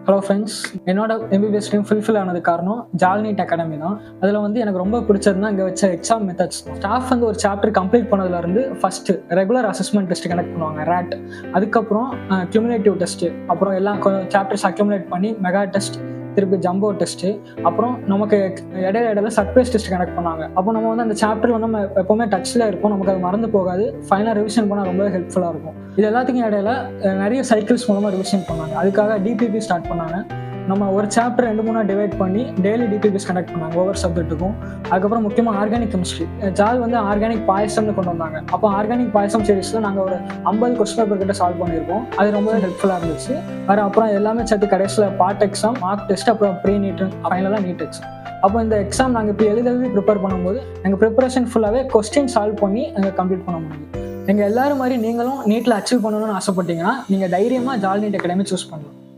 Hello friends, என்னோட MBBS dream fulfil ஆனது காரணம் ஜால் நீட் அகாடமி தான். அதில் எனக்கு ரொம்ப பிடிச்சதுன்னா இங்கே வச்ச எக்ஸாம் மெத்தட்ஸ். ஸ்டாஃப் ஒரு சாப்டர் கம்ப்ளீட் பண்ணதுலேருந்து first regular assessment test connect பண்ணுவாங்க, RAT. அதுக்கப்புறம் கியூமுலேட்டிவ் டெஸ்ட்டு, அப்புறம் எல்லாம் சாப்டர்ஸ் அக்யூமுலேட் பண்ணி மெகா டெஸ்ட், திருப்பி ஜம்போ டெஸ்ட்டு, அப்புறம் நமக்கு இடையில சர்ப்ரைஸ் டெஸ்ட் கனெக்ட் பண்ணாங்க. அப்போ நம்ம அந்த சாப்டர் நம்ம எப்போவுமே டச்சில் இருப்போம், நமக்கு அது மறந்து போகாது. ஃபைனலாக ரிவிஷன் பண்ணால் ரொம்ப ஹெல்ப்ஃபுல்லாக இருக்கும். இது எல்லாத்துக்கும் இடையில நிறைய சைக்கிள்ஸ் மூலமாக ரிவிஷன் பண்ணாங்க. அதுக்காக டிபிபி ஸ்டார்ட் பண்ணாங்க. நம்ம ஒரு சாப்டர் 2-3 டிவைட் பண்ணி டெய்லி டிபிபிஸ் கனெக்ட் பண்ணாங்க ஒவ்வொரு சப்ஜெக்ட்டுக்கும். அதுக்கப்புறம் முக்கியமாக ஆர்கானிக் கெமிஸ்ட்ரி, ஜால் ஆர்கானிக் பாயசம்னு கொண்டு வந்தாங்க. அப்போ ஆர்கானிக் பாயசம் சீரீஸில் நாங்கள் ஒரு 50 கொஸ்டின் பேப்பர் கிட்ட சால்வ் பண்ணியிருக்கோம். அது ரொம்ப ஹெல்ப்ஃபுல்லாக இருந்துச்சு. அப்புறம் எல்லாமே சேர்த்து கடைசியில் பார்ட் எக்ஸாம், மார்க் டெஸ்ட், அப்புறம் ப்ரீ நீட், ஃபைனலாக நீட் எக்ஸாம். அப்போ இந்த எக்ஸாம் நாங்கள் இப்போ எழுதி ப்ரிப்பேர் பண்ணும்போது எங்கள் ப்ரிப்பரேஷன் ஃபுல்லாகவே கொஸ்டின் சால்வ் பண்ணி எங்கள் கம்ப்ளீட் பண்ண முடியும். எங்கள் எல்லாரும் மாதிரி நீங்களும் நீட்டில் அச்சீவ் பண்ணணும்னு ஆசைப்பட்டீங்கன்னா நீங்கள் தைரியமாக ஜால் நீட் அகாடமி சூஸ் பண்ணலாம்.